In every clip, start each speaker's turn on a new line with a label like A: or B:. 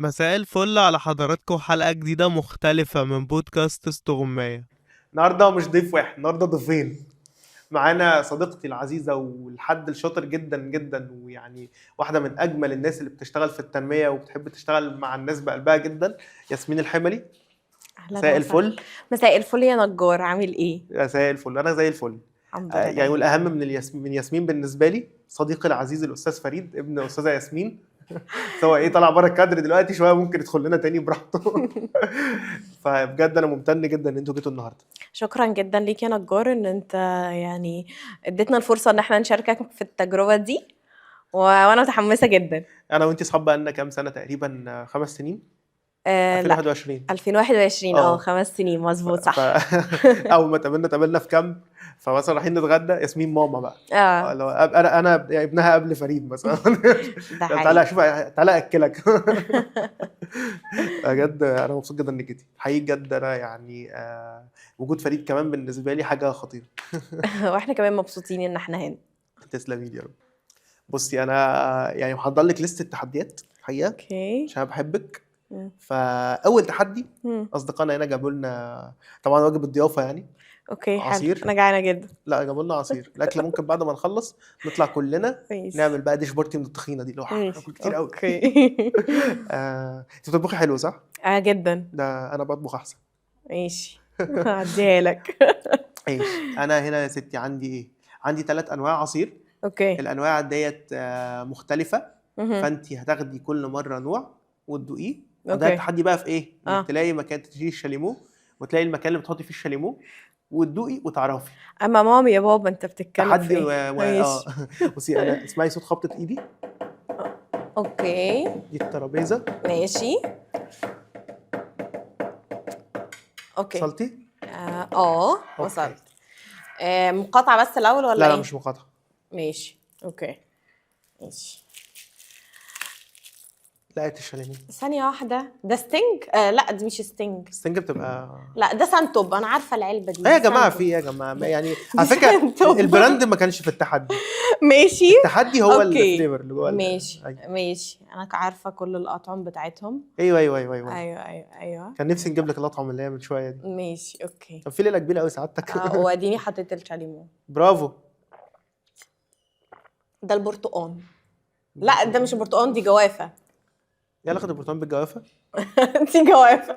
A: مساء الفل على حضراتكم، حلقة جديدة مختلفة من بودكاست استغماية.
B: النهارده مش ضيف واحد، النهارده ضيفين. معانا صديقتي العزيزة والحد الشاطر جدا جدا، ويعني واحدة من أجمل الناس اللي بتشتغل في التنمية وبتحب تشتغل مع الناس بقلبها جدا، ياسمين الحملي.
C: اهلا
B: مساء
C: وسهلا.
B: الفل.
C: مساء الفل يا نجار، عامل ايه؟
B: مساء الفل، أنا زي الفل.
C: الحمد لله.
B: يعني والأهم من ياسمين بالنسبة لي صديقي العزيز الأستاذ فريد ابن أستاذة ياسمين. سواء إيه طلع بره الكادر دلوقتي شوية، ممكن يدخل لنا تاني براحته. فبجد أنا ممتن جدا إن أنتوا جيتوا النهارده.
C: شكرا جدا ليك يا نجار ان انت يعني اديتنا الفرصه ان احنا نشاركك في التجربه دي وانا متحمسه جدا.
B: أنا وأنتي صحاب بقالنا كام سنة؟ تقريبا 5 سنين.
C: لا
B: 2021.
C: 2021 5 سنين مظبوط صح.
B: اول ما اتقابلنا في كامب، فمثلا رايحين نتغدى، ياسمين ماما بقى. لو انا يعني ابنها قبل فريد مثلا.
C: ده
B: تعالى شوف، تعالى اكلك. بجد انا مبسوط جدا انك جيتي حقيقي، بجد انا يعني وجود فريد كمان بالنسبه لي حاجه خطيره.
C: واحنا كمان مبسوطين ان احنا هنا.
B: تسلمي لي يا رب. بصي انا يعني محضر لك لسته تحديات حقيقه
C: اوكي.
B: عشان بحبك. فاول تحدي
C: مم.
B: اصدقائنا هنا جابوا لنا طبعا واجب الضيافه يعني
C: اوكي حلو،
B: عصير.
C: انا جعانه جدا.
B: لا جابوا لنا عصير. الاكل ممكن بعد ما نخلص نطلع كلنا
C: ماشي.
B: نعمل بقى ديش بارتي من الطحينه دي، اللي هو هناكل كتير قوي.
C: اوكي.
B: انت بتطبخي حلو صح؟
C: جدا.
B: ده انا بطبخ احسن.
C: ماشي هعديها لك.
B: ماشي. انا هنا يا ستي عندي ايه؟ عندي 3 انواع عصير.
C: اوكي.
B: الانواع ديت مختلفه،
C: مهم.
B: فانت هتاخدي كل مره نوع وتدوقيه. وده
C: اوكي.
B: التحدي بقى في ايه؟
C: آه.
B: انك تلاقي مكان تشيلي الشاليمو، وتلاقي المكان اللي بتحطي فيه الشاليمو وتدوقي وتعرفي.
C: اما مامي يا بابا انت بتتكلم في
B: تحدي
C: ايه؟ ماشي.
B: بصي انا اسمعي صوت خبطه ايدي.
C: اوكي
B: دي الترابيزه.
C: ماشي. اوكي.
B: وصلتي؟
C: وصلت. مقاطعة بس الاول ولا
B: لا
C: ايه؟
B: لا مش مقاطعه.
C: ماشي. اوكي ماشي.
B: لقيت الشاليمو.
C: ثانية واحدة، ده ستينج؟ لا دي مش ستينج.
B: السنجة بتبقى
C: لا ده سانتوب، انا عارفة العلبة دي.
B: ايه يا جماعه؟
C: سانتوب.
B: في ايه يا جماعه؟ يعني على فكره
C: سانتوب.
B: البراند ما كانش في التحدي.
C: ماشي.
B: التحدي هو
C: اوكي
B: الفليفر اللي جوه.
C: ماشي
B: أيوة.
C: ماشي. انا عارفة كل الاطعم بتاعتهم.
B: ايوه ايوه ايوه ايوه.
C: ايوه
B: كان نفسي نجيب لك الاطعم اللي هي من شويه دي.
C: ماشي. اوكي.
B: كان في ليله كبيره قوي سعادتك.
C: واديني حطيت الشاليمو.
B: برافو.
C: ده البرتقال. لا ده مش برتقال، دي جوافه.
B: يلا خد البرتقال بالجوافه.
C: دي جوافه.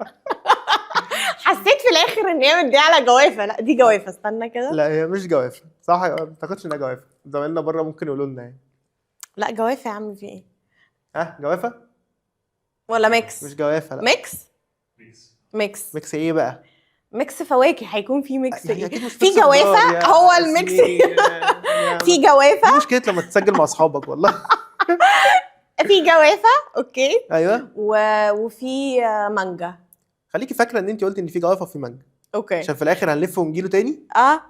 C: حسيت في الاخر ان هي مديه على جوافه. لا دي جوافه، استنى كده.
B: لا هي مش جوافه صح، ما تاخدش انها جوافه. زمايلنا بره ممكن يقولوا لنا يعني.
C: لا جوافه يا عم، في ايه؟
B: جوافه
C: ولا ميكس؟
B: مش جوافه. لا
C: ميكس. ميكس.
B: ميكس ايه بقى؟
C: ميكس فواكه، هيكون في ميكس
B: يعني
C: ايه؟
B: أكيد مش
C: في
B: ميكس خضار
C: جوافه،
B: يا
C: هو الميكس.
B: ياسمين.
C: في جوافه.
B: دي مشكله لما تسجل مع اصحابك والله.
C: في جوافه. اوكي.
B: ايوه.
C: وفي مانجا.
B: خليكي فاكره ان انت قلت ان في جوافه وفي مانجا،
C: اوكي.
B: عشان في الاخر هنلف ونجيله تاني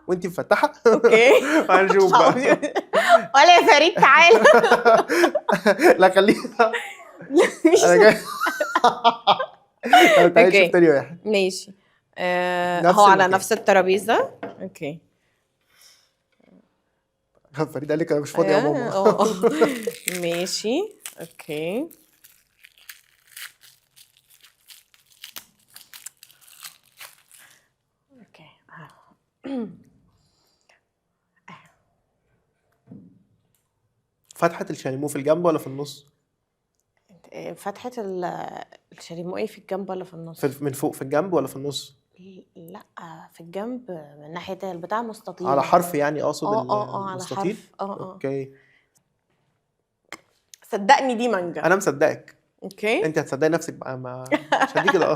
B: وانت مفتحه.
C: اوكي.
B: هنشوف بقى.
C: ولا يا فريد تعالى.
B: لا خليها.
C: مش
B: انا جاي. تعالي
C: أوكي.
B: نشوف تاني واحد.
C: ماشي.
B: نفس
C: هو على
B: المكان.
C: نفس الترابيزه. اوكي.
B: فريد قال لك انا مش فاضي يا ماما.
C: ماشي. اوكي. اوكي.
B: فتحه الشاليمو في الجنب ولا في النص؟
C: فتحة الشاليمو ايه، في الجنب ولا في النص؟
B: من فوق في الجنب ولا في النص؟
C: لا في الجنب، من ناحية البتاع مستطيل.
B: على حرف يعني اقصد
C: على
B: المستطيل.
C: حرف.
B: اوكي.
C: صدقني دي مانجا.
B: انا مصدقك.
C: اوكي.
B: انت هتصدقي نفسك بقى، ما مش هدي كده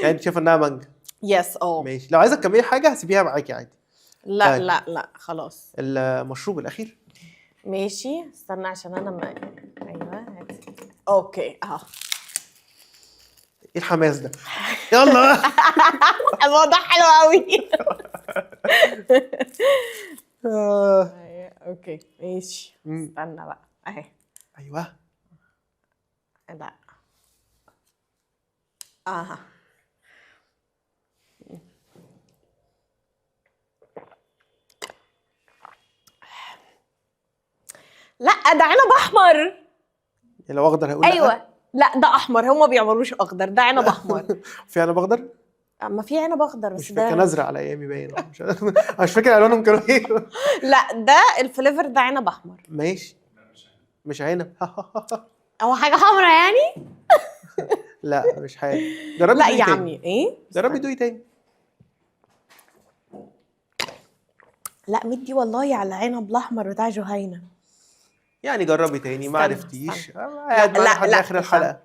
B: يعني انت شايفه انها مانجا.
C: يس.
B: ماشي. لو عايزه تكملي حاجه هسيبيها معاكي عادي.
C: لا
B: طيب.
C: لا خلاص.
B: المشروب الاخير.
C: ماشي استنى عشان انا ايوه اوكي
B: ايه الحماس ده؟ يلا.
C: الموضوع حلو قوي. اوكي ماشي. استنى بقى اهي.
B: ايوه.
C: لا لا ده عنب احمر.
B: لو اخضر هقول
C: ايوه
B: لأ.
C: لا ده احمر، هما بيعملوش اخضر، ده عنب احمر.
B: في عنب اخضر؟
C: اما في عنب اخضر بس
B: مش
C: ده
B: كان ازرق على ايامي باين. مش فاكر الوانهم كانوا ايه.
C: لا ده الفليفر ده عنب احمر.
B: ماشي. مش عنب.
C: هو حاجه حمرا يعني؟
B: لا مش حاجه. جربي
C: لا
B: دوقي
C: يا
B: تاني.
C: عمي ايه،
B: جربي دوقي تاني.
C: لا مدي والله على العنب الاحمر بتاع جهينه.
B: يعني جربي تاني، ما
C: استنى،
B: عرفتيش
C: استنى.
B: قاعد معانا
C: لا،
B: لحد
C: لا،
B: اخر
C: استنى.
B: الحلقه.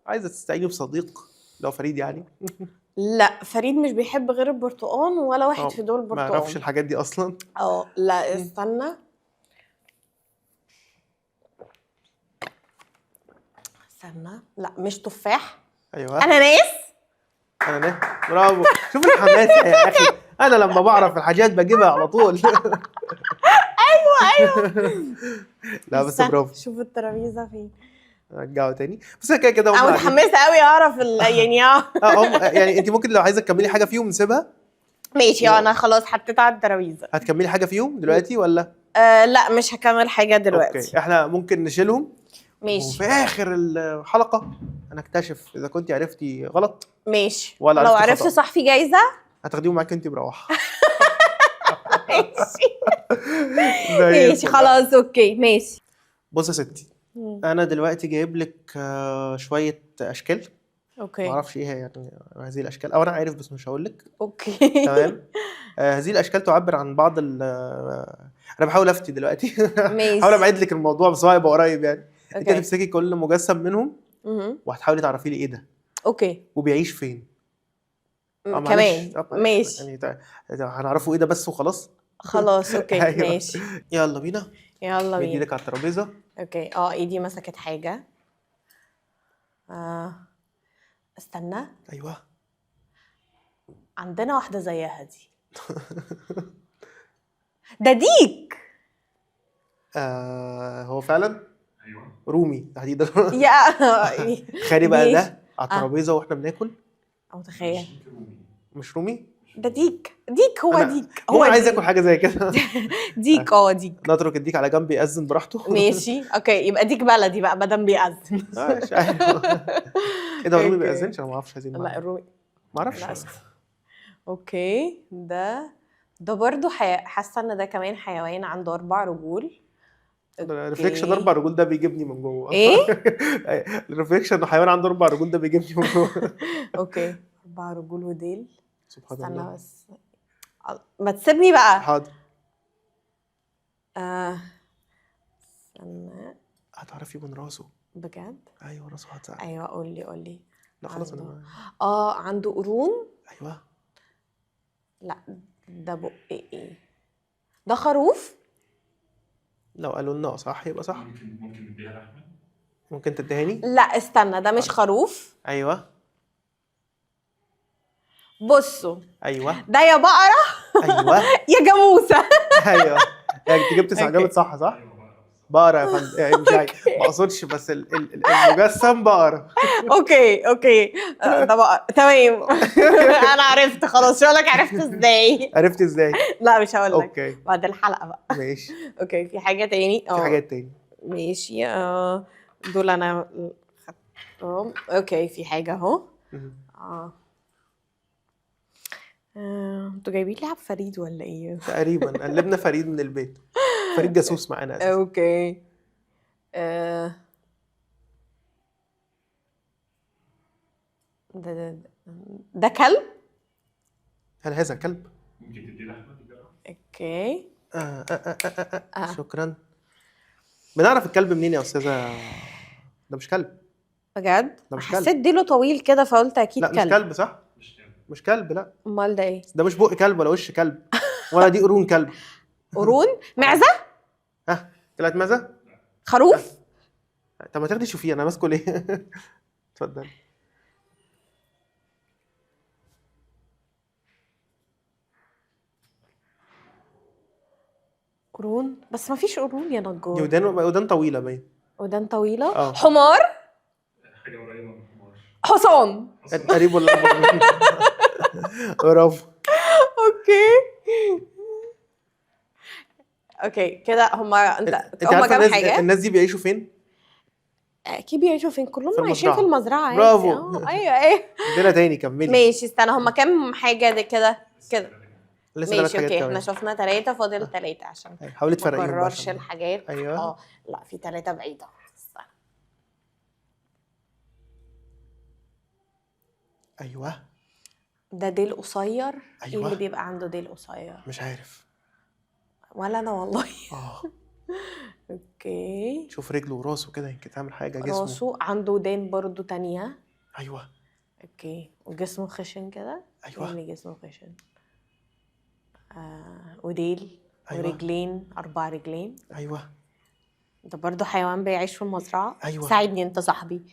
B: عايزه تستعيني بصديق لو فريد يعني.
C: لا فريد مش بيحب غير البرتقال، ولا واحد في دول
B: ما اعرفش
C: برتقال.
B: الحاجات دي اصلا.
C: لا استنى. لا مش تفاح.
B: ايوه
C: اناناس.
B: انا برافو. شوف الحماس يا اخي، انا لما بعرف الحاجات بجيبها على طول.
C: ايوه.
B: لا بس
C: استنى،
B: برافو.
C: شوف الترابيزه فين.
B: رجعوا تاني. بس كده كده هم
C: انا
B: قاعدين.
C: متحمسه قوي اعرف يعني
B: هم يعني انت ممكن لو عايزه تكملي حاجه فيهم نسيبها.
C: ماشي. انا خلاص حطيت على الترابيزه.
B: هتكملي حاجه فيهم دلوقتي ولا؟
C: لا مش هكمل حاجه دلوقتي.
B: اوكي احنا ممكن نشيلهم.
C: ماشي
B: وفي اخر الحلقه هنكتشف اذا كنت عرفتي غلط
C: ماشي.
B: ولا
C: لو
B: عرفتي
C: عرفت
B: خطأ.
C: صح في جايزه.
B: هتاخديهم معاك انت مروح.
C: ماشي
B: زي
C: ماشي
B: الفل.
C: خلاص اوكي ماشي.
B: بص يا ستي، انا دلوقتي جايب لك شويه اشكال.
C: اوكي
B: معرفش ايه هي يعني هذه الاشكال، او انا عارف بس مش هقول لك.
C: اوكي
B: تمام. هذه الاشكال تعبر عن بعض انا بحاول افتي دلوقتي.
C: ماشي.
B: بحاول ابعد لك الموضوع بس هو هيبقى قريب يعني. انت
C: اوكي.
B: هتمسكي كل مجسم منهم وهتحاولي تعرفي لي ايه ده
C: اوكي
B: وبيعيش فين. معلش.
C: كمان
B: معلش.
C: ماشي
B: يعني هنعرفه ايه ده بس وخلاص.
C: خلاص اوكي
B: أيوة.
C: ماشي
B: يلا بينا.
C: يلا
B: مدي
C: بينا.
B: لك على الترابيزه.
C: اوكي ايدي مسكت حاجه. استنى.
B: ايوه
C: عندنا واحده زيها دي. ده ديك.
B: هو فعلا
D: ايوه
B: رومي تحديدا.
C: يا
B: تخيلي بقى
C: ماشي.
B: ده على الترابيزه واحنا بناكل.
C: متخيل.
B: مش رومي.
C: ده ديك هو
B: أنا-
C: ديك
B: هو عايز
C: ديك.
B: اكل حاجه زي كده.
C: ديك ديك.
B: نترك الديك على جنب يأذن براحته.
C: ماشي اوكي يبقى ديك بلدي بقى مادام بيأذن.
B: مش عارف. ايه ده الرومي
C: أوكي.
B: بيأذنش؟ انا ما اعرفش هذه
C: لا
B: المعلومه.
C: الرومي.
B: ما اعرفش.
C: لا اوكي ده برضو حاسه ان ده كمان حيوان عنده 4 رجول.
B: الريفليكشن 4 رجول ده بيجيبني من جوه.
C: ايه؟
B: الريفليكشن انه حيوان عنده 4 رجول ده بيجيبني من جوه.
C: اوكي 4 رجول وديل.
B: سبحان
C: استنى
B: الله.
C: بس ما تسيبني بقى.
B: حاضر.
C: استنى.
B: هتعرفي من راسه.
C: بجد؟
B: ايوه راسه هتعرف.
C: ايوه قول لي.
B: لا خلاص
C: عنده.
B: انا.
C: عنده قرون.
B: ايوه.
C: لا ده بق ايه؟ ده خروف؟
B: لو قالوا لنا صح يبقى صح.
D: ممكن نديها لاحمد.
B: ممكن تدهني.
C: لا استنى ده مش خروف.
B: ايوه.
C: بصوا
B: ايوه.
C: ده يا بقرة
B: ايوه.
C: يا جاموسة.
B: ايوه. يعني انت جبت اجابه صح صح؟ بقرة يا فندم. يعني مش عايز ما اقصدش بس المجسم بقرة.
C: اوكي ده بقرة تمام. انا عرفت خلاص. شو لك عرفت ازاي؟
B: عرفت ازاي؟
C: لا مش هقول لك
B: اوكي
C: بعد الحلقة بقى.
B: ماشي.
C: اوكي في حاجة تاني؟
B: في حاجات تاني.
C: ماشي. دول انا خدتهم. اوكي في حاجة اهو. انتوا جايبين لي عبد فريد ولا ايه؟
B: تقريبا قلبنا فريد من البيت. فريد جاسوس معانا اساسا.
C: اوكي. ده كلب؟
B: هل هذا كلب؟
D: ممكن تدي لاحمد يجرب.
C: اوكي.
B: شكرا. بنعرف الكلب منين يا استاذه؟ ده مش كلب.
C: بجد؟
B: ده مش كلب.
C: حسيت ديله طويل كده فقلت اكيد
B: لا
C: كلب.
B: مش كلب صح؟
D: مش كده.
B: مش كلب لا.
C: امال ده ايه؟
B: ده مش بق كلب ولا وش كلب ولا دي قرون كلب.
C: قرون؟ معزة؟
B: طلعت ماذا؟
C: خروف؟
B: طب ما تاخدي شوفيه انا ماسكه ليه؟ اتفضل.
C: قرون؟ بس ما فيش قرون يا نجار.
B: دي ودان طويله باين.
C: ودان طويلة؟
B: اه.
C: حمار؟
D: حاجه قريبه من الحمار.
C: حصان؟
B: قريب ولا أكبر منه؟ برافو.
C: اوكي كده هما
B: انت
C: هما
B: عارفه
C: كام
B: الناس
C: حاجة؟
B: الناس دي بيعيشوا فين؟
C: اكيد بيعيشوا فين؟ كلهم
B: في
C: عايشين في
B: المزرعة.
C: المزرعه
B: برافو.
C: ايوه
B: عندنا تاني كملي.
C: ماشي استنى، هما كام حاجه دي كده كده؟
B: لسه 3
C: ماشي
B: حاجات
C: اوكي،
B: كمان.
C: احنا شفنا 3 فاضل 3 عشان
B: حاولي
C: ما
B: تفرقيهم بقى
C: اكررش
B: عشان
C: الحاجات.
B: ايوه
C: لا في 3 بعيده. استنى.
B: ايوه
C: ده ديل قصير. ايه اللي
B: ايوه
C: بيبقى عنده ديل قصير؟
B: مش عارف.
C: ولا انا والله. اوكي.
B: شوف رجله وراسه كده يمكن تعمل حاجه. جسمه
C: راسه عنده ودان برضو تانية.
B: ايوه
C: اوكي. وجسمه خشن كده.
B: ايوه
C: ايه اللي جسمه خشن؟ وديل.
B: أيوة.
C: ورجلين 4 رجلين.
B: ايوه
C: ده برضو حيوان بيعيش في المزرعة.
B: أيوة.
C: ساعدني انت صاحبي.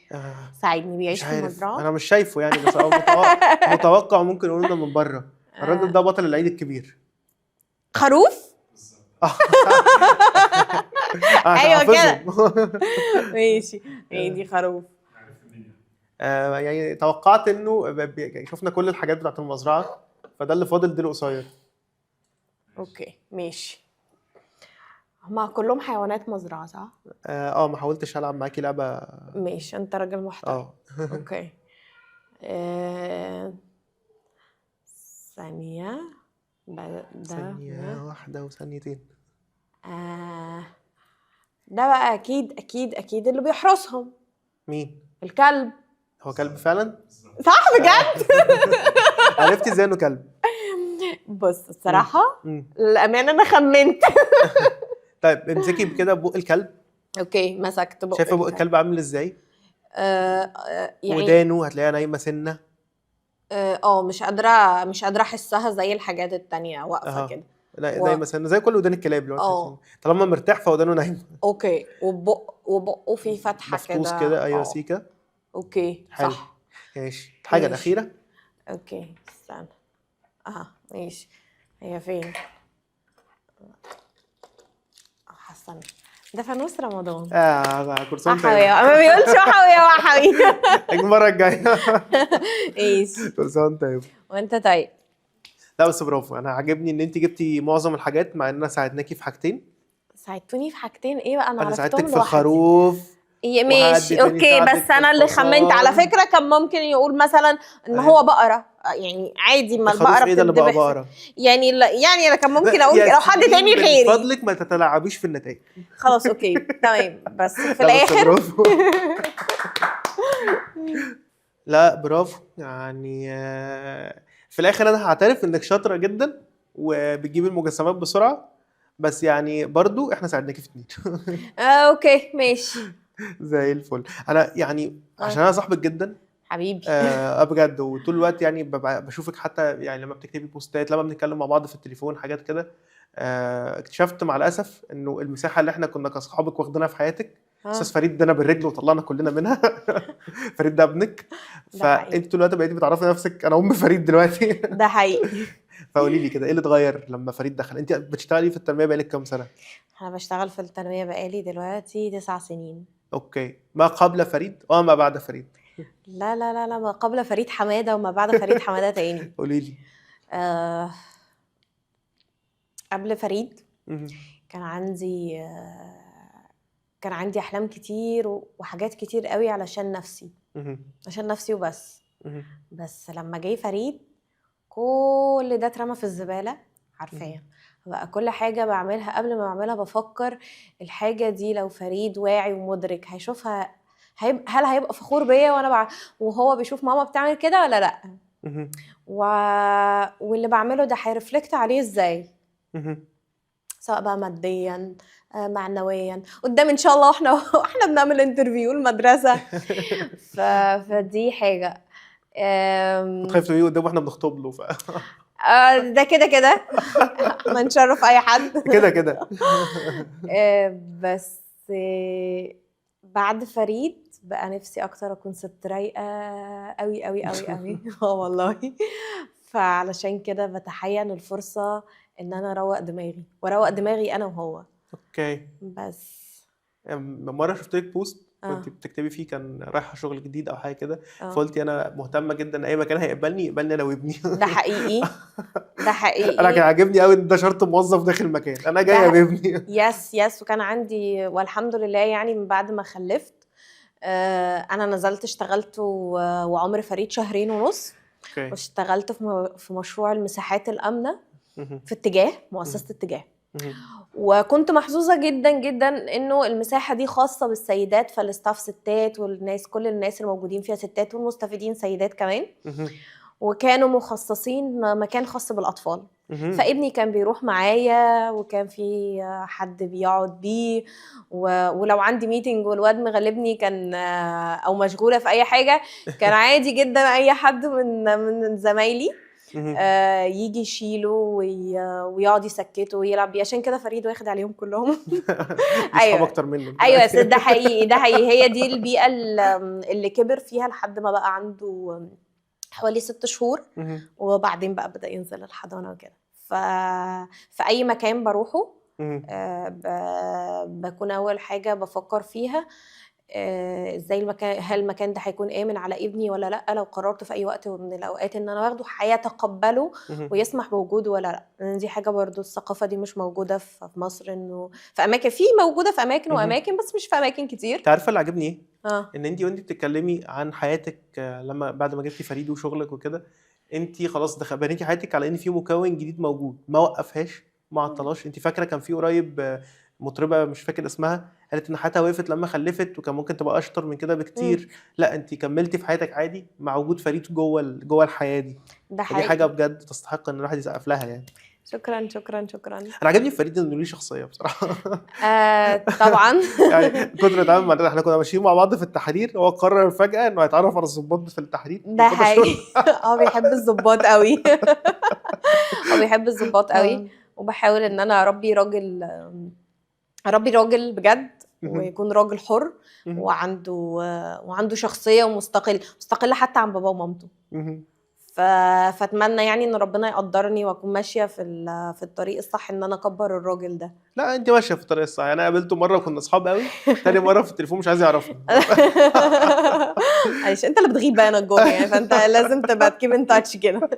C: ساعدني،
B: مش
C: بيعيش في
B: عارف
C: المزرعة.
B: انا مش شايفه يعني بس أنا متوقع ممكن يقولوا لنا من بره. الراجل ده بطل العيد الكبير.
C: خروف. ايوه كده. ماشي هي دي خروف.
B: يعني توقعت انه شفنا كل الحاجات بتاعت المزرعه فده اللي فاضل ديل قصير.
C: اوكي ماشي. هما كلهم حيوانات مزرعة صح؟
B: ما حاولتش العب معاكي لعبه.
C: ماشي انت راجل محترم. اوكي. ثانية.
B: ثانيه واحده وثانيتين.
C: ده بقى اكيد اللي بيحرسهم.
B: مين؟
C: الكلب.
B: هو كلب فعلا؟
C: صح بجد؟
B: عرفتي ازاي انه كلب؟
C: بص الصراحة الأمانة أنا خمنت.
B: طيب امسكي كده بق الكلب.
C: اوكي مسكت بق.
B: شايفه بق الكلب عامل ازاي؟
C: يعني
B: ودانه هتلاقيها نايمه سنه.
C: مش قادرة احسها زي الحاجات التانية واقفة كده.
B: لا نايمه سنه زي كل ودان الكلاب دلوقتي. طالما مرتاح فودانه نايمه.
C: اوكي. وبقه فيه فتحة كده.
B: مفطوس كده ايوه سيكا.
C: اوكي
B: حلو.
C: صح.
B: ماشي الحاجه الاخيره.
C: اوكي استنى. ماشي. هي فين؟ حسن. ده فانوس رمضان.
B: كرسون
C: وحوي ما بيقولش وحوي.
B: المره الجايه.
C: ايش
B: كرسون طيب.
C: وانت طيب.
B: لا بس برافو انا عاجبني ان انت جبتي معظم الحاجات مع اننا ساعدناكي في حاجتين.
C: ساعدتوني في حاجتين ايه بقى؟ انا
B: ساعدتك
C: عرفتهم
B: في
C: لوحدي.
B: الخروف.
C: ماشي اوكي بس انا اللي خمنت على فكره. كان ممكن يقول مثلا ان هو بقره يعني عادي. ما البقره
B: ايه ده اللي بقى بقره؟
C: يعني انا كان ممكن اقول لو حد تاني غيري.
B: من فضلك ما تتلاعبيش في النتائج.
C: خلاص اوكي تمام بس في الاخر.
B: لا برافو يعني في الاخر انا هعترف انك شاطره جدا وبتجيب المجسمات بسرعه بس يعني برضو احنا ساعدناكي في 2.
C: اوكي ماشي
B: زي الفل. انا يعني عشان انا صاحبك جدا
C: حبيبي.
B: بجد وطول الوقت يعني بشوفك حتى يعني لما بتكتبي بوستات لما بنتكلم مع بعض في التليفون حاجات كده. اكتشفت مع الاسف انه المساحه اللي احنا كنا كاصحابك واخدينها في حياتك استاذ فريد دنا بالرجل وطلعنا كلنا منها. فريد ده ابنك فانت طول الوقت بقيتي بتعرفي نفسك انا ام فريد دلوقتي.
C: ده حقيقي.
B: فقولي لي كده ايه اللي اتغير لما فريد دخل؟ انت بتشتغلي في التنميه بقالك كام سنه؟
C: انا بشتغل في التنميه بقالي دلوقتي 9 سنين.
B: اوكي ما قبل فريد ما بعد فريد؟
C: لا لا لا لا ما قبل فريد حماده وما بعد فريد حماده تاني.
B: قولي لي.
C: قبل فريد كان عندي احلام كتير وحاجات كتير قوي علشان نفسي وبس. بس لما جاي فريد كل ده اترمى في الزباله حرفيا. بقى كل حاجه بعملها قبل ما اعملها بفكر الحاجه دي لو فريد واعي ومدرك هيشوفها هل هيبقى فخور بيا وانا وهو بيشوف ماما بتعمل كده ولا لا. واللي بعمله ده هيرفلكت عليه ازاي سواء بقى ماديا معنويا قدام ان شاء الله واحنا بنعمل انترفيو المدرسه. فدي حاجه.
B: بتخاف تقولي قدام واحنا بنخطب له
C: ده كده ما نشرف اي حد
B: كده.
C: بس بعد فريد بقى نفسي اكتر اكون ست رايقه قوي قوي قوي قوي. والله فعلشان كده بتحين الفرصه ان انا اروق دماغي انا وهو.
B: اوكي
C: بس
B: مره شفت لك بوست كنت بتكتبي فيه كان رايحه شغل جديد او حاجه كده فقلتي انا مهتمه جدا اي مكان هيقبلني انا وابني.
C: ده حقيقي.
B: انا كان عاجبني قوي ان ده شرط موظف داخل مكان انا جايه بابني.
C: يس وكان عندي والحمد لله يعني من بعد ما خلفت انا نزلت اشتغلت وعمر فريد 2.5 شهور،
B: اوكي.
C: واشتغلت في مشروع المساحات الآمنة
B: مهم.
C: في اتجاه مؤسسة اتجاه.
B: مهم.
C: وكنت محظوظة جدا جدا انه المساحة دي خاصة بالسيدات، فالستاف ستات، والناس كل الناس الموجودين فيها ستات، والمستفيدين سيدات كمان،
B: مهم.
C: وكانوا مخصصين مكان خاص بالأطفال.
B: مهم.
C: فابني كان بيروح معايا، وكان في حد بيقعد بيه، ولو عندي ميتنج والواد مغلبني كان او مشغوله في اي حاجه، كان عادي جدا اي حد من زمايلي
B: مهم.
C: يجي يشيله ويقعد يسكته ويلعب بيه. عشان كده فريد واخد عليهم كلهم.
B: دي صحاب
C: ايوه
B: اكتر منه
C: ايوه يا
B: دلوقتي.
C: ست، ده حقيقي ده حقيقي. هي دي البيئه اللي كبر فيها لحد ما بقى عنده حوالي 6 شهور،
B: مهم.
C: وبعدين بقى بدأ ينزل الحضانة وكده. في أي مكان بروحه
B: مهم.
C: بكون أول حاجة بفكر فيها ازاي المكان، هل المكان ده هيكون آمن على ابني ولا لأ، لو قررت في أي وقت من الأوقات إن أنا واخده هيتقبله
B: مهم.
C: ويسمح بوجوده ولا لأ. لأن دي حاجة برضو الثقافة دي مش موجودة في مصر، إنه في أماكن، موجودة في أماكن
B: مهم.
C: وأماكن، بس مش في أماكن كتير.
B: انت عارفه اللي عجبني ايه؟
C: اه
B: ان انت وانت بتتكلمي عن حياتك لما بعد ما جبتي فريد وشغلك وكده، انت خلاص بنيتي حياتك على ان في مكون جديد موجود، ما وقفهاش ما عطلهاش. انت فاكره كان في قريب مطربه مش فاكر اسمها قالت ان حياتها وقفت لما خلفت وكان ممكن تبقى اشطر من كده بكتير. لا انت كملتي في حياتك عادي مع وجود فريد جوه الحياه دي.
C: ده
B: فدي حاجه
C: حقيقي.
B: بجد تستحق ان الواحد يسقف لها يعني.
C: شكرا شكرا شكرا.
B: انا عجبني في فريد انه ليه شخصيه بصراحه.
C: طبعا.
B: يعني كتر اتعامل مع احنا كنا ماشيين مع بعض في التحرير، هو قرر فجاه انه هيتعرف على الضباط في التحرير.
C: ده حقيقي. هو بيحب الضباط قوي. هو بيحب الضباط قوي. وبحاول ان انا اربي راجل بجد، ويكون راجل حر وعنده شخصيه مستقله حتى عن باباه ومامته. فاتمنى يعني ان ربنا يقدرني واكون ماشيه في الطريق الصح، ان انا اكبر الراجل ده.
B: لا انت ماشيه في الطريق الصح. انا قابلته مره وكنا اصحاب قوي، تاني مره في التليفون مش عايز يعرفني.
C: معلش انت اللي بتغيب بقى انا جوه يعني، فانت لازم تبقى تكيب ان تاتش كده.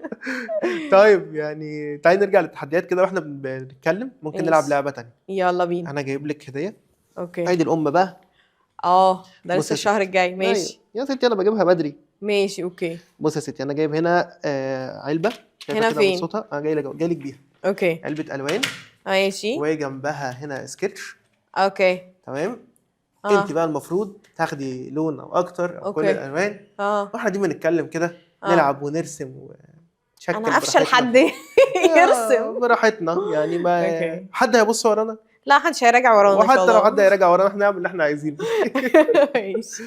B: طيب يعني تعالي نرجع للتحديات كده واحنا بنتكلم. ممكن نلعب لعبه تانية.
C: يلا بينا.
B: انا جايب لك هديه.
C: اوكي.
B: عيد الام بقى.
C: ده لسه الشهر الجاي. ماشي
B: يا ستي انا بجيبها بدري.
C: ماشي اوكي.
B: بص يا ستي انا جايب هنا علبه.
C: هنا فين؟
B: صوتها انا جاي لك بيها.
C: اوكي.
B: علبه الوان.
C: ماشي.
B: وجنبها هنا سكتش.
C: اوكي
B: تمام. انت بقى المفروض تاخدي لون او اكتر او كل الالوان. واحنا دي بنتكلم كده نلعب ونرسم ونشكل.
C: انا افشل حد يرسم
B: براحتنا يعني. ما حد هيبص ورانا؟
C: لا محدش هيراجع ورانا.
B: وحتى لو حد هيراجع ورانا احنا نعمل اللي احنا عايزينه.
C: ماشي.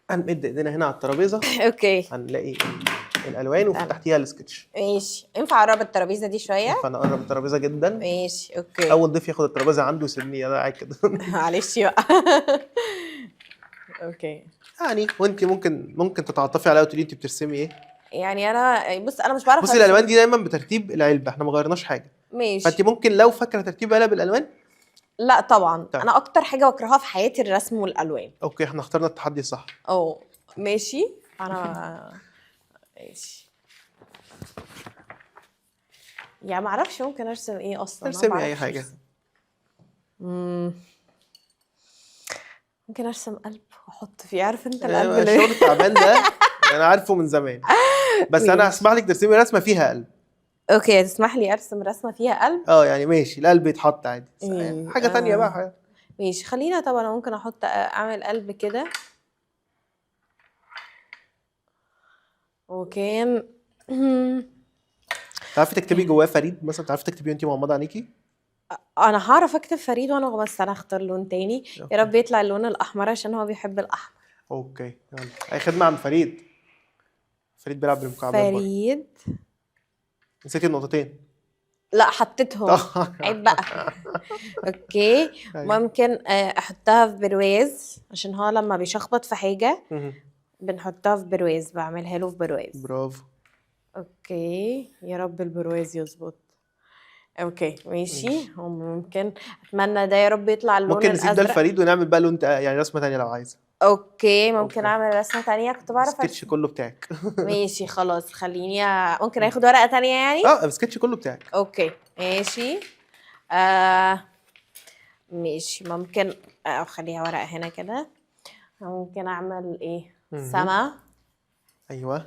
B: هنمد ايدينا هنا على الترابيزه.
C: اوكي.
B: هنلاقي الالوان وفي تحتيها السكتش.
C: ماشي. ينفع اقرب الترابيزه دي شويه؟
B: فانا اقرب الترابيزه جدا.
C: ماشي اوكي.
B: اول ضيف ياخد الترابيزه عنده ويسيبني انا قاعد كده.
C: معلش بقى. اوكي.
B: يعني وانت ممكن تتعاطفي عليا وتقولي انت بترسمي ايه.
C: يعني انا بص انا مش بعرف
B: بصي الالوان دي دايما بترتيب العلبه، احنا ما غيرناش حاجه.
C: ماشي.
B: فانت ممكن لو فاكره ترتيب علب الالوان.
C: لا طبعا. انا اكتر حاجه بكرهها في حياتي الرسم والالوان.
B: اوكي احنا اخترنا التحدي الصح.
C: ماشي. انا ماشي. يعني ما اعرفش ممكن ارسم ايه اصلا.
B: ارسمي اي حاجه.
C: ممكن ارسم قلب واحط فيه، عارف انت القلب اللي
B: الشغل التعبان ده انا عارفه من زمان. بس انا هسمح لك ترسمي رسمه فيها قلب.
C: اوكي تسمح لي ارسم رسمه فيها قلب؟
B: يعني ماشي. القلب يتحط عادي. حاجه تانية بقى.
C: ماشي خلينا. طبعا انا ممكن اعمل قلب كده. وكان
B: تعرفي تكتبي جواه فريد مثلا؟ تعرفي تكتبي وانتي مغمضه عينيكي؟
C: انا هعرف اكتب فريد وانا بس انا اختار لون تاني. يا رب يطلع اللون الاحمر عشان هو بيحب الاحمر.
B: اوكي يلا اي خدمه عن فريد. فريد بيلعب بالمكعبات.
C: فريد
B: نسيتي النقطتين.
C: لا حطيتهم. عيب بقى. اوكي. ممكن احطها في برواز عشان هو لما بيشخبط في حاجه بنحطها في برواز، بعملها له في برواز.
B: برافو.
C: اوكي يا رب البرواز يظبط. اوكي ماشي. ممكن اتمنى ده يا رب يطلع اللون
B: ممكن
C: الازرق.
B: نسيب ده الفريد ونعمل بقى لون يعني رسمه ثانيه لو عايزه.
C: اوكي ممكن اعمل رسمه ثانيه. كنت بعرف
B: السكتش كله بتاعك.
C: ماشي خلاص خليني ممكن اخد ورقه ثانيه يعني.
B: السكتش كله بتاعك.
C: اوكي ماشي. ماشي ممكن اخليها ورقه هنا كده. ممكن اعمل ايه؟
B: مهم.
C: سما
B: ايوه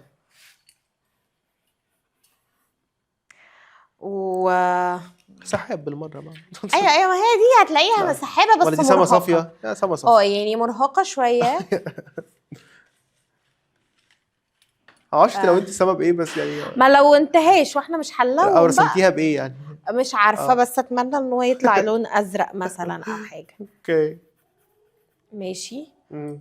C: و
B: سحاب بالمره بقى.
C: ايوه ما هي دي هتلاقيها
B: لا.
C: سحابه بس
B: ولا دي سما
C: مرهقة.
B: صافيه؟ لا سما صافيه.
C: يعني مرهقه شويه.
B: معرفش لو انت سما بايه بس يعني،
C: ما لو انتهاش واحنا مش
B: او
C: حلوهم بقى.
B: رسمتيها بايه يعني؟
C: مش عارفه بس اتمنى ان هو يطلع لون ازرق مثلا او حاجه.
B: اوكي
C: ماشي.
B: مم.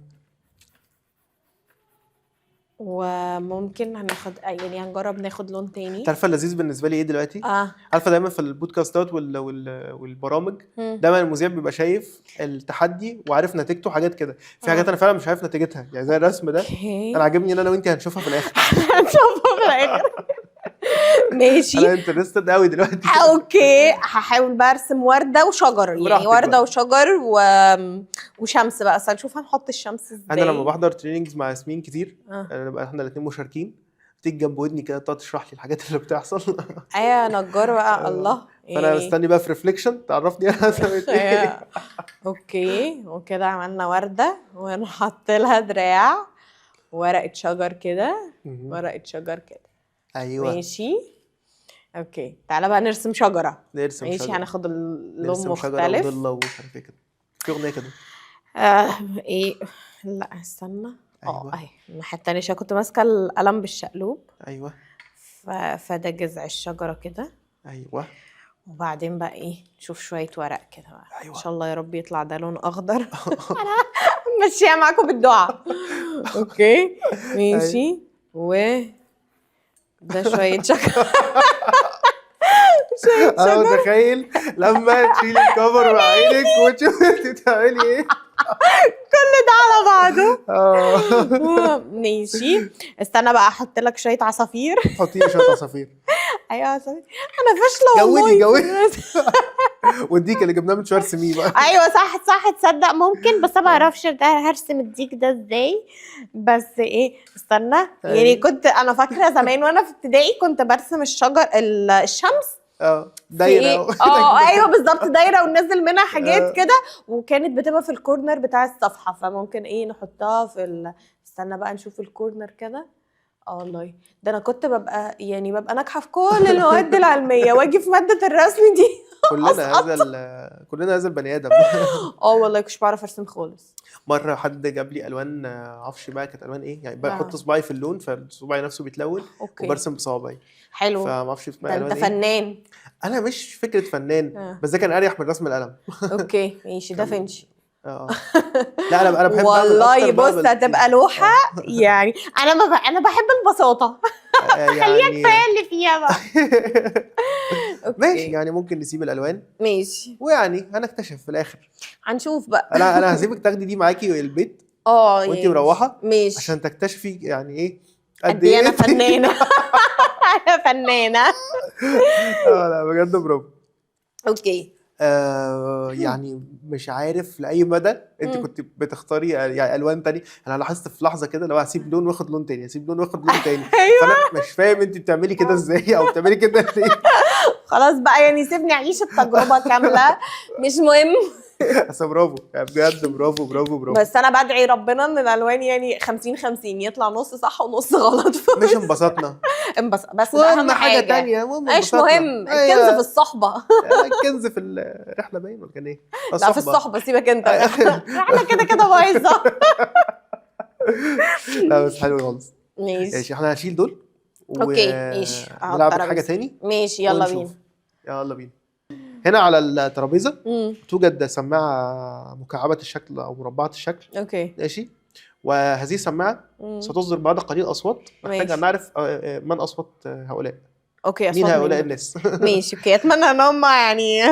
C: وممكن هناخد يعني هنجرب ناخد لون تاني.
B: انت عارفه اللذيذ بالنسبه لي ايه دلوقتي؟ عارفه دايما في البودكاستات والبرامج دايما المذيع بيبقى شايف التحدي وعارف نتيجته، حاجات كده. في حاجات انا فعلا مش عارف نتيجتها، يعني زي الرسم ده. انا عاجبني ان انا وانت هنشوفها في الاخر.
C: هنشوفها في الاخر. ماشي.
B: انا انترستد قوي دلوقتي.
C: اوكي هحاول بقى ارسم ورده وشجر، يعني
B: براحتك
C: ورده
B: بقى.
C: وشجر وشمس بقى. اصل نشوف هنحط الشمس ازاي.
B: انا لما بحضر تريننجز مع ياسمين كتير
C: آه.
B: احنا الاثنين مشاركين، تيجي جنب ودني كده تقعد تشرح لي الحاجات اللي بتحصل.
C: ايوه نجار بقى. الله
B: فانا مستني بقى في ريفليكشن تعرفني انا سويت ايه.
C: اوكي. وكده عملنا ورده ونحط لها دراع، ورقه شجر كده، ورقه شجر كده.
B: ايوه
C: ماشي. اوكي تعالى بقى نرسم شجره.
B: نرسم
C: ماشي
B: شجرة.
C: هناخد اللون
B: نرسم شجرة
C: مختلف.
B: وضلة ومش عارف ايه كده. في اغنيه كده.
C: ايه لا استنى.
B: أيوة.
C: اهي الناحيه التانيه عشان كنت ماسكه القلم بالشقلوب.
B: ايوه
C: فده جذع الشجره كده.
B: ايوه
C: وبعدين بقى ايه نشوف شويه ورق كده بقى.
B: أيوة.
C: ان شاء الله يا رب يطلع ده لون اخضر. انا ماشيه معاكم بالدعاء. اوكي ماشي. ده شويه شجر.
B: انا متخيل لما تشيلي الكفر مع عينك وتشوفي انت بتعملي ايه.
C: كل ده على بعضه.
B: اه
C: ماشي. استنى بقى احط لك شويه عصافير.
B: حطي لي شويه عصافير.
C: ايوه عصافير. انا فاشله والله.
B: جودي والديك اللي جبناه من شويه ارسميه بقى.
C: ايوه صح تصدق ممكن، بس انا ما اعرفش ده هرسم الديك ده ازاي. بس ايه استنى يعني كنت انا فاكره زمان وانا في ابتدائي كنت برسم الشجر الشمس
B: دايره.
C: ايوه بالظبط دايره وننزل منها حاجات كده، وكانت بتبقى في الكورنر بتاع الصفحه، فممكن ايه نحطها في استنى بقى نشوف الكورنر كده. والله ده انا كنت ببقى ناجحه في كل المواد العلميه واجي في ماده الرسم دي
B: كلنا هذا البني ادم.
C: والله كنتش بعرف ارسم خالص.
B: مره حد جاب لي الوان، معرفش بقى كانت الوان ايه، يعني بحط صباعي في اللون فصباعي نفسه بيتلون وبرسم بصوابعي.
C: حلو.
B: فمعرفش اسمها
C: الوان ايه. انت فنان.
B: انا مش فكره فنان بس ده كان اريح من رسم القلم.
C: اوكي ماشي دافنشي.
B: لا انا بحب
C: والله بص هتبقى لوحه يعني. انا بحب البساطه. خليها كفايه اللي فيها بقى.
B: ماشي يعني ممكن نسيب الالوان.
C: ماشي.
B: ويعني هنكتشف في الاخر.
C: هنشوف بقى.
B: انا هسيبك تاخدي دي معاكي البيت. وانتي مروحه.
C: ماشي.
B: عشان تكتشفي يعني ايه
C: قد ايه انا فنانه. انا فنانه.
B: لا بجد برافو.
C: اوكي.
B: يعني مش عارف لاي مدى انت كنت بتختاري يعني الوان تانية. انا لاحظت في لحظه كده لو هسيب لون واخد لون تاني، هسيب لون واخد لون تاني. فانا مش فاهم انت بتعملي كده ازاي او بتعملي كده ليه.
C: خلاص بقى يعني سيبني اعيش التجربه كامله مش مهم.
B: بس برافو يعني بجد برافو.
C: بس انا بدعي ربنا ان الالوان يعني 50-50 يطلع نص صح ونص غلط.
B: مش انبسطنا
C: بس ده اهم
B: حاجه تانية.
C: مش مهم. الكنز في الصحبه.
B: الكنز في الرحله باين ولا كان ايه؟
C: لا في الصحبه سيبك انت. احنا كده بايظه.
B: لا بس حلو خالص.
C: ماشي
B: احنا هنشيل دول.
C: اوكي ماشي.
B: نلعب حاجه تاني.
C: ماشي يلا بينا.
B: هنا على الترابيزه توجد سماعه مكعبه الشكل او مربعه الشكل.
C: اوكي
B: ماشي. وهذه السماعه ستصدر بعد قليل اصوات. محتاج ان نعرف من اصوات هؤلاء.
C: اوكي
B: مين هؤلاء الناس.
C: ماشي اوكي اتمنى ان هم يعني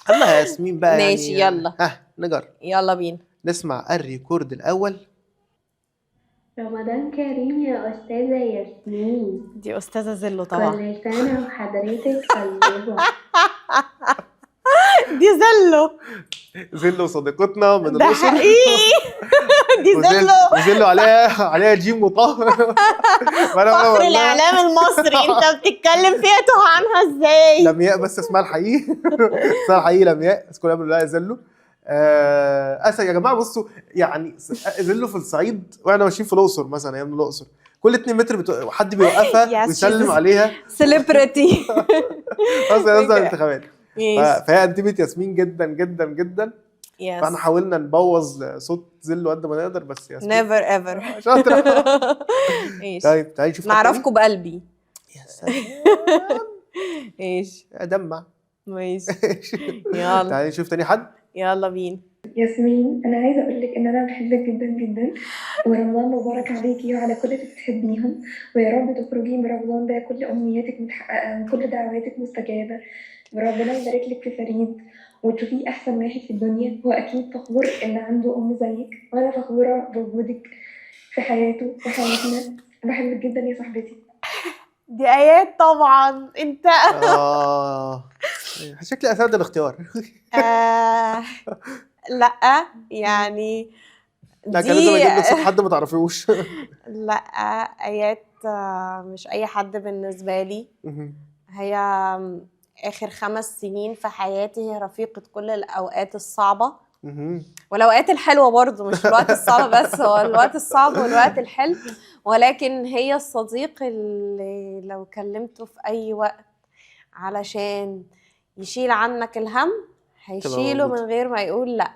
B: الله يا ياسمين بقى.
C: ماشي
B: يعني
C: يلا
B: نجرب.
C: يلا بينا
B: نسمع الريكورد الاول.
E: رمضان كريم يا أستاذة ياسمين.
C: دي أستاذة زلو طبعا.
E: كل سنة وحضرتك طيبة.
C: دي
B: زلو صديقتنا من
C: ده
B: الأسر.
C: حقيقي. دي
B: زلو عليها جيم وطه.
C: فخر الإعلام المصري. أنت بتتكلم فيها عنها إزاي؟
B: لمياء بس اسمها الحقيقي. اسمها الحقيقي لمياء، بس كلنا بنقول لها زلو. اسد يا جماعه. بصوا يعني فيلو في الصعيد واحنا ماشيين في الاقصر مثلا، ايام الاقصر كل 2 متر حد بيوقفها
C: Yes,
B: ويسلم
C: she's-
B: عليها.
C: سيلبرتي.
B: اصلا نازله الانتخابات.
C: يس
B: فهي انتمت ياسمين جدا جدا جدا. فاحنا
C: يس
B: حاولنا نبوظ صوت زلو قد ما نقدر، بس ياسمين
C: نيفر ايفر.
B: شاطره.
C: ايش
B: طيب تعالي نشوف حد تاني.
C: نعرفكم بقلبي.
B: يا سلام
C: ايش
B: ادمع.
C: ماشي يلا
B: تعالي نشوف تاني حد.
C: يلا بينا.
E: ياسمين، أنا عايزة أقولك إن أنا بحبك جدا جدا، ورمضان مبارك عليكي وعلى كل اللي بتحبيهم، ويا رب تخرجي من رمضان ده كل أمنياتك متحققة وكل دعواتك مستجابة، وربنا يبارك لك في فريد وتشوفيه أحسن واحد في الدنيا. هو أكيد فخور إن عنده أم زيك، وأنا فخورة بوجودك في حياته وحياتنا. بحبك جدا يا صاحبتي.
C: دي ايات طبعا انت.
B: شكلي اسد الاختيار.
C: لا يعني
B: لا كان لازم اجيب لك صوت
C: دي
B: حد ما تعرفيهوش.
C: لا ايات مش اي حد بالنسبه لي. هي اخر 5 سنين في حياتي هي رفيقه كل الاوقات الصعبه والاوقات الحلوه برضو، مش الوقت الصعب بس، هو الوقت الصعب والوقت الحلو. ولكن هي الصديق اللي لو كلمته في اي وقت علشان يشيل عنك الهم هيشيله من غير ما يقول لا.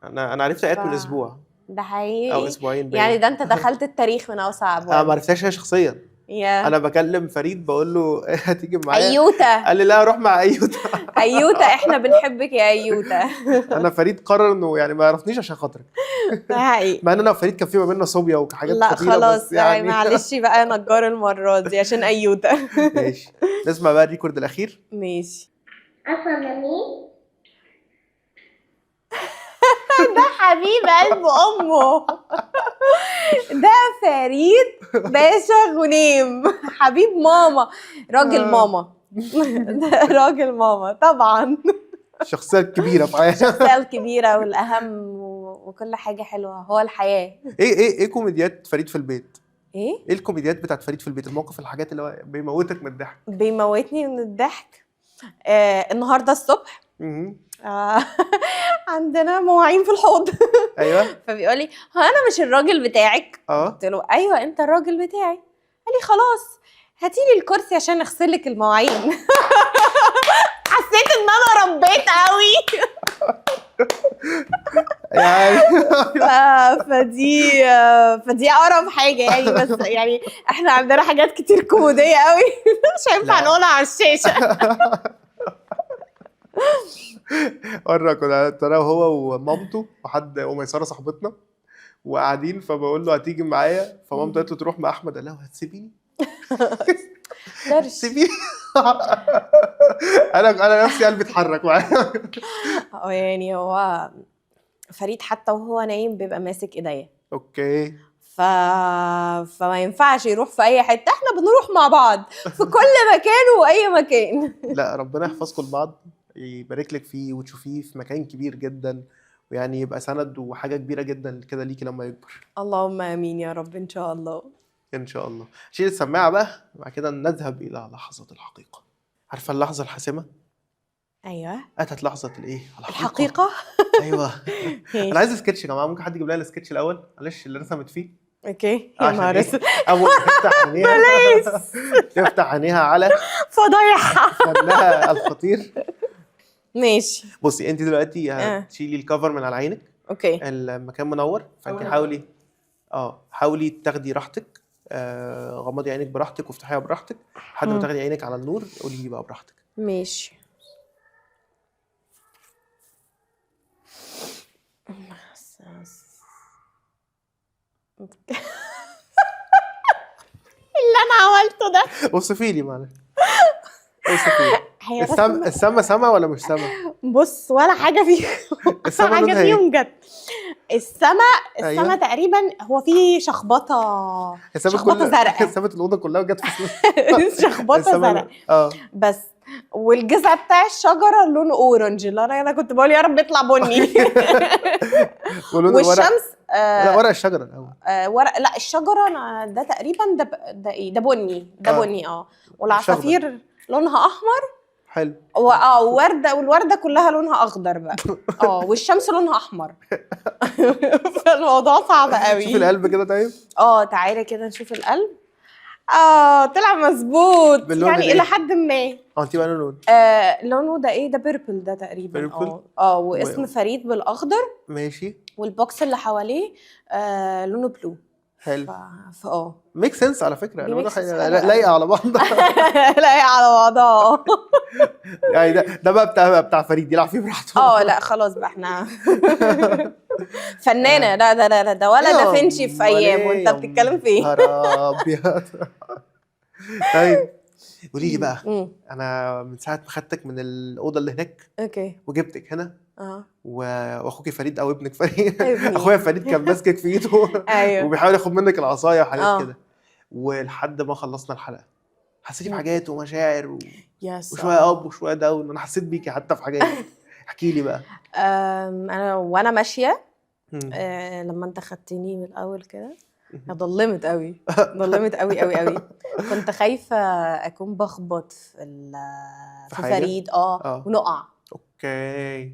B: انا عرفت ايات من اسبوع
C: ده
B: او
C: حقيقي
B: اسبوعين
C: يعني. ده انت دخلت التاريخ من اوسع
B: انا ما
C: ابواب.
B: عرفتهاش هي شخصيا.
C: يا
B: انا بكلم فريد بقول له هتيجي معايا،
C: ايوتا
B: قال لي لا اروح مع ايوتا.
C: ايوتا احنا بنحبك يا ايوتا.
B: انا فريد قرر انه يعني ما يعرفنيش عشان خاطرك،
C: ده حقيقي.
B: مع ان انا وفريد كان في ما بيننا صوبيا وحاجات
C: لا
B: خطيره.
C: خلاص
B: بس يعني
C: معلش بقى نجار المرة دي عشان ايوتا.
B: ماشي نسمع بقى الريكورد الاخير.
C: ماشي.
E: عارفة مين؟
C: ده حبيب قلب امه. ده فريد باشا غنيم حبيب ماما، راجل ماما. ده راجل ماما طبعا.
B: الشخصيه الكبيره في حياتي.
C: الشخصية الكبيرة والأهم وكل حاجة حلوة، هو الحياة.
B: ايه كوميديات فريد في البيت؟
C: ايه
B: ايه الكوميديات بتاعت فريد في البيت؟ الموقف، الحاجات اللي هو بيموتك من الضحك.
C: بيموتني من الضحك؟ النهاردة الصبح عندنا مواعين في الحوض.
B: ايوه
C: فبيقول لي هو انا مش الراجل بتاعك؟
B: اه
C: قلت له ايوه انت الراجل بتاعي. قال لي خلاص هاتي لي الكرسي عشان اغسل لك المواعين. حسيت ان انا ربيت قوي.
B: يعني
C: فدي اقرب حاجه يعني. بس يعني احنا عندنا حاجات كتير كوميديه قوي مش هينفع
B: لا.
C: نقولها على الشاشه.
B: مرة كنت انا وهو ومامته وحد وميسره صاحبتنا وقاعدين، فبقول له هتيجي معايا، فمامته قالت له تروح مع احمد، قال لها هتسيبيني؟ سيبيني. انا نفسي قلبي اتحرك معايا.
C: يعني هو فريد حتى وهو نايم بيبقى ماسك ايديا.
B: اوكي
C: فما ينفعش يروح في اي حته، احنا بنروح مع بعض في كل مكان واي مكان.
B: لا ربنا يحفظكم لبعض، يبارك لك فيه وتشوفيه في مكان كبير جدا، ويعني يبقى سند وحاجه كبيره جدا كده ليكي لما يكبر.
C: اللهم امين يا رب ان شاء الله.
B: ان شاء الله. شيل السماعه بقى، وبعد كده نذهب الى لحظه الحقيقه. عارفه اللحظه الحاسمه؟
C: ايوه
B: اتت لحظه الايه؟
C: الحقيقه.
B: ايوه. انا عايز سكتش يا جماعه، ممكن حد يجيب لنا السكتش الاول معلش اللي رسمت فيه؟
C: اوكي يا نهار اسود.
B: اول تفتح عينيها تفتح عينيها على
C: فضايح.
B: فنها الخطير.
C: ماشي
B: بصي انت دلوقتي هتشيلي الكفر من على عينك،
C: اوكي.
B: المكان منور، فانت حاولي تاخدي راحتك، غمضي عينك براحتك وافتحيها براحتك لحد ما تاخدي عينك على النور، قولي لي بقى براحتك.
C: ماشي. اللي انا عملته ده
B: وصفي لي معلش، وصفي لي.
C: هي
B: السما سما ولا مش سما؟
C: بص ولا حاجه فيهم.
B: السما
C: حاجه
B: لونها ايه؟
C: فيهم جت. السما
B: أيوة.
C: تقريبا هو في شخبطه زرقاء.
B: سابت الاوضه كلها وجت في
C: شخبطه زرقاء بس. والجذع بتاع الشجره لونه اورنج، اللي انا كنت بقول يا رب يطلع بني. والشمس
B: لا ورق الشجره الاول.
C: ورق، لا الشجره ده تقريبا ده ايه، ده بني، ده بني والعصافير لونها احمر
B: حلو.
C: وورده، والورده كلها لونها اخضر بقى. والشمس لونها احمر. فالموضوع صعب قوي.
B: شوف القلب كده طيب.
C: تعالى كده نشوف القلب. طلع مظبوط
B: باللون
C: يعني
B: الإيه؟
C: الى حد ما.
B: انت بقى لون
C: لونه ده ايه؟ ده بيربل ده تقريبا.
B: Purple؟
C: واسم فريد بالاخضر،
B: ماشي
C: والبوكس اللي حواليه لونه بلو.
B: حلو.
C: ف
B: ميك سنس على فكره،
C: دي
B: الوانه
C: make sense حلوة
B: لايقه على بعض.
C: لا هي على بعضها.
B: يعني ده بقى بتاع فريد يلعب فيه براحته.
C: لا خلاص بقى احنا فنانه. لا ده ولا دافنشي في ايام وانت بتتكلم في ايه؟
B: نهار ابيض. طيب قولي لي بقى، انا من ساعه ما خدتك من الاوضه اللي هناك
C: اوكي
B: وجبتك هنا
C: اه
B: واخوكي فريد او ابنك فريد
C: ابني.
B: اخويا فريد كان ماسكك في ايده
C: ايوه
B: وبيحاول ياخد منك العصايه وحاجات
C: آه.
B: كده، ولحد ما خلصنا الحلقه حسيتي بحاجات ومشاعر
C: يس
B: وشويه اب وشويه داون، انا حسيت بيكي حتى في حاجات. احكي لي بقى.
C: انا وانا ماشيه
B: مم.
C: لما انت خدتني من الاول كده ضلمت قوي، ضلمت قوي قوي قوي. كنت خايفه اكون بخبط في
B: حاجة؟
C: فريد ونقع.
B: اوكي.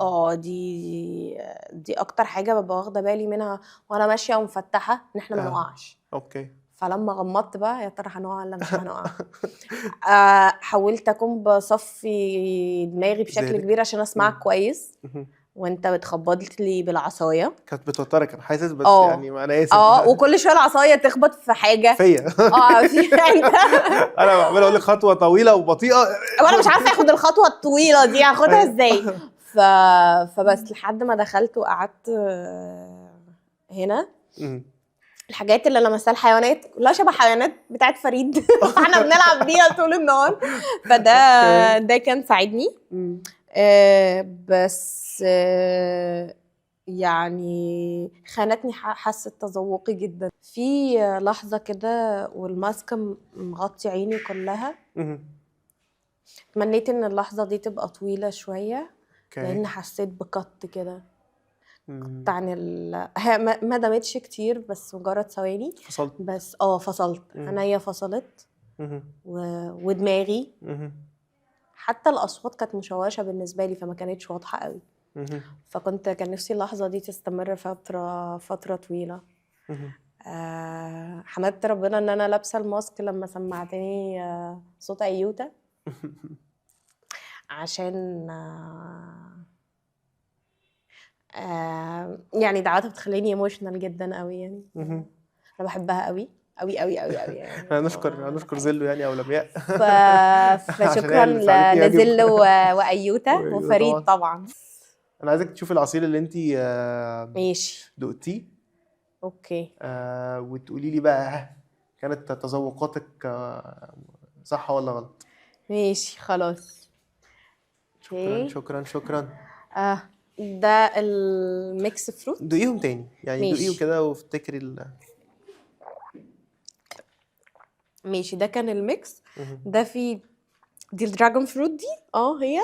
C: دي اكتر حاجه ببقى واخده بالي منها وانا ماشيه ومفتحه ان احنا ما نقعش.
B: اوكي.
C: فلما غمضت بقى يا ترى هنقع ولا مش هنقع. حاولت اكون بصفي دماغي بشكل
B: ذهنك.
C: كبير عشان اسمعك كويس وانت بتخبط لي بالعصايه.
B: كانت بتوترك انا حاسس، بس يعني ما انا اسف.
C: وكل شويه العصايه تخبط في حاجه
B: فيا.
C: انت
B: انا بعمل اقول لك خطوه طويله وبطيئه
C: وانا مش عارفه اخد الخطوه الطويله دي هاخدها ازاي. فبس لحد ما دخلت وقعدت هنا. الحاجات اللي لمسها الحيوانات كلها شبه حيوانات بتاعت فريد. احنا بنلعب بيها طول النهار. ده كان ساعدني. بس يعني خانتني حاسه تذوقي جدا في لحظه كده والماسكه مغطي عيني كلها. تمنيت ان اللحظه دي تبقى طويله شويه لان حسيت بقط كده عن ما دامتش كتير بس مجرد ثواني.
B: فصلت
C: بس فصلت. عينيا فصلت ودماغي. حتى الاصوات كانت مشوشه بالنسبه لي فما كانتش واضحه قوي. كان نفسي اللحظه دي تستمر فتره طويله. حمدت ربنا ان انا لابسه الماسك لما سمعتني صوت ايوتا عشان يعني دعواتها بتخليني ايموشنال جدا قوي يعني. انا بحبها قوي قوي قوي قوي قوي يعني.
B: نشكر زلو يعني او لمياء.
C: فشكرا لزلو وايوتا وفريد طبعا.
B: انا عايزك تشوفي العصير اللي انت
C: ماشي
B: دقتيه.
C: اوكي.
B: وتقولي لي بقى كانت تذوقاتك صح ولا غلط؟
C: ماشي خلاص.
B: شكرا.
C: ده الميكس فروت.
B: دوقيهم تاني يعني، دوقيهم كده وافتكري
C: ماشي. ده كان الميكس. ده دي الدراجون فروت دي هي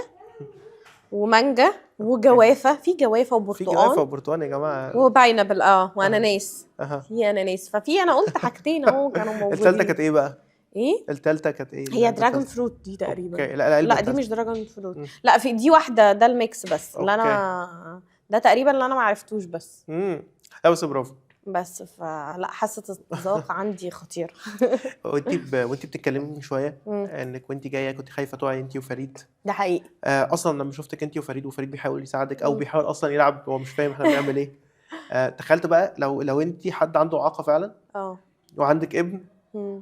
C: ومانجا وجوافه. في جوافه
B: وبرتقال يا جماعه
C: وباينابل واناناس. في اناناس. انا قلت حاجتين كانوا موجودين.
B: الثالثه كانت ايه بقى؟
C: الثالثه
B: كانت ايه؟
C: هي دراجون فروت دي تقريبا.
B: اوكي.
C: لا دي مش دراجون فروت. لا في دي واحده. ده الميكس بس اللي انا ده تقريبا اللي انا ما عرفتوش بس.
B: لا بس برافو.
C: بس فلا حاسه الذوق عندي خطير.
B: وانت بتتكلمي من شويه انك وانت جايه كنت خايفه تقعي انت وفريد.
C: ده حقيقي.
B: اصلا لما شفتك انت وفريد بيحاول يساعدك او بيحاول اصلا يلعب هو مش فاهم احنا بنعمل ايه. تخيلت بقى لو انت حد عنده اعاقه فعلا وعندك ابن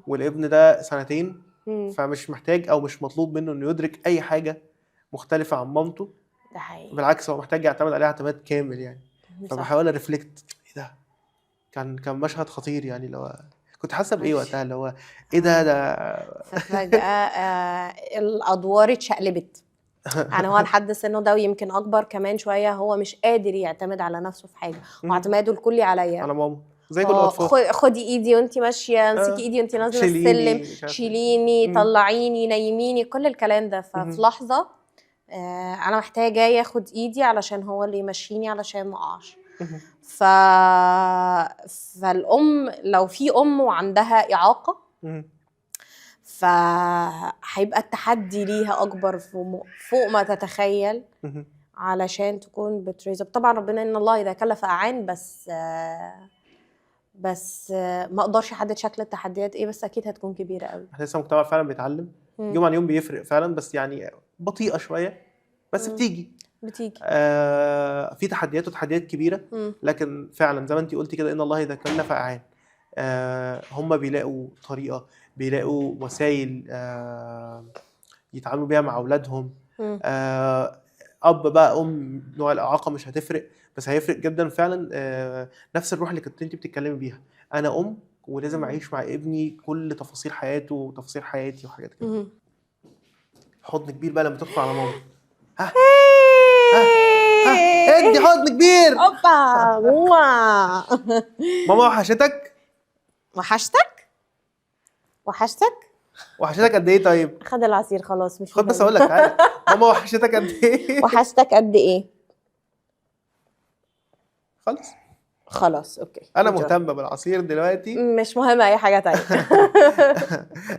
B: والابن ده 2 سنين فمش محتاج او مش مطلوب منه انه يدرك اي حاجه مختلفه عن مامته.
C: ده حقيقي.
B: بالعكس هو محتاج يعتمد عليها اعتماد كامل يعني. فبحاول ارفلكت ايه ده. كان مشهد خطير يعني. لو كنت حاسه بايه وقتها اللي هو ايه ده
C: فجاه الادوار اتشقلبت. يعني هو لحد سنه ده ويمكن اكبر كمان شويه هو مش قادر يعتمد على نفسه في حاجه واعتماده الكلي عليا
B: على ماما زي كل الاطفال.
C: خدي ايدي وانت ماشيه، امسكي ايدي وانت نازله السلم، شيليني طلعيني نيميني كل الكلام ده. ففي لحظه انا محتاجه ياخد ايدي علشان هو اللي يمشيني علشان ما اقعش. فالام لو في ام وعندها اعاقه فهيبقى التحدي ليها اكبر فوق ما تتخيل
B: مهم.
C: علشان تكون بتريز اب. طبعا ربنا ان الله اذا كلف اعان، بس ما اقدرش احدد شكل التحديات ايه، بس اكيد هتكون كبيره قوي.
B: احنا لسه مجتمع فعلا بيتعلم، يوم عن يوم بيفرق فعلا، بس يعني بطيئه شويه بس بتيجي.
C: بتيجي.
B: في تحديات وتحديات كبيره، لكن فعلا زي ما انت قلتي كده ان الله اذا كلف اعان. هم بيلاقوا طريقه، بيلاقوا وسائل يتعاملوا بيها مع اولادهم. اب بقى ام، نوع الاعاقه مش هتفرق، بس هيفرق جدا فعلا. نفس الروح اللي كنت انت بتتكلمي بيها، انا ام ولازم اعيش مع ابني كل تفاصيل حياته وتفاصيل حياتي وحاجات كده. حضن كبير بقى لما تدخل على ماما. ها ادي حضن كبير.
C: اوبا
B: ماما وحشتك؟ وحشتك قد ايه؟ طيب
C: خد العصير خلاص، مش
B: خد بس اقول لك حاجه. ماما وحشتك قد ايه؟
C: وحشتك قد ايه؟ خلاص اوكي.
B: انا مهتمه بالعصير دلوقتي،
C: مش مهم اي حاجه تانية.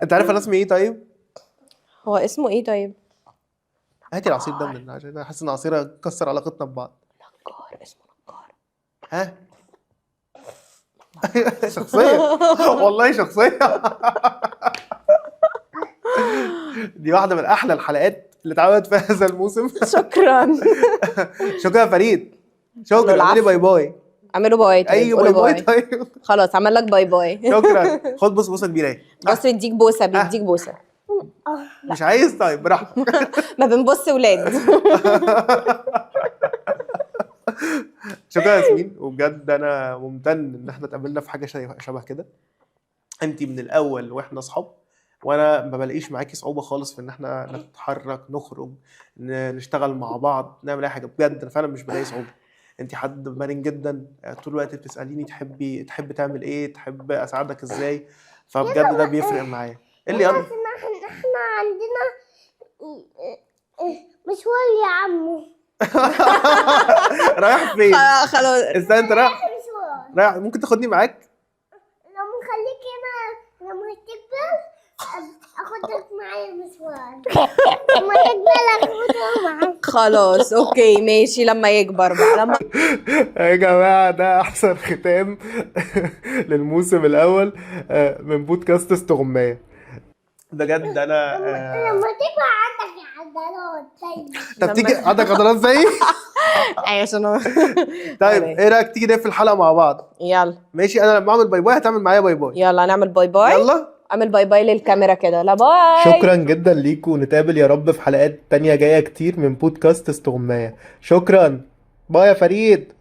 B: انت عارف انا اسمي ايه طيب؟
C: هو اسمه ايه طيب؟
B: هاتي العصير ده من عشان انا حاسس ان العصير هيكسر علاقتنا ببعض.
C: نجار، اسمه نجار.
B: ها شخصيه والله شخصيه. دي واحده من احلى الحلقات اللي اتعملت في هذا الموسم.
C: شكرا.
B: شكرا يا فريد، شكرا. اعملي باي باي.
C: اعملوا باي.
B: اي باي باي. طيب
C: خلاص عمل لك باي باي.
B: شكرا. خد بوسه كبيره اهي.
C: بص يديك بوسه، بيديك بوسه.
B: مش عايز؟ طيب براحتك.
C: ما بنبص ولاد.
B: شكرا يا ياسمين، وبجد انا ممتن ان احنا اتقابلنا في حاجه شبه كده. انت من الاول واحنا اصحاب، وانا ما بلاقيش معاكي صعوبه خالص في ان احنا نتحرك، نخرج، نشتغل مع بعض، نعمل اي حاجه. بجد انا فعلا مش بلاقي صعوبه. انت حد مرن جدا، طول الوقت بتساليني تحب تعمل ايه، تحب اساعدك ازاي، فبجد ده بيفرق معايا. اللي
F: احنا عندنا مشوار يا عمو.
B: رايح فين؟
C: خلاص
B: استنى، انت رايح؟
F: مشوار.
B: رايح؟ ممكن تاخدني معاك؟
F: لما نخليك هنا لما تكبر اخدك معايا مشوار. لما تكبر اخدك معاك.
C: خلاص اوكي ماشي، لما يكبر بقى.
B: يا جماعة ده أحسن ختام للموسم الأول من بودكاست استغماية. بجد أنا
F: لما تكبر عندك عضلات زي.
B: طب تيجي عندك عضلات زيي؟
C: ايوه عشان
B: طيب إيه رأيك تيجي نقفل الحلقة مع بعض؟
C: يلا
B: ماشي. أنا لما أعمل باي باي هتعمل معايا باي باي.
C: يلا نعمل باي باي.
B: يلا
C: اعمل باي باي للكاميرا كده. لا باي.
B: شكرا جدا ليكم، ونتقابل يا رب في حلقات تانية جاية كتير من بودكاست استغماية. شكرا. باي يا فريد.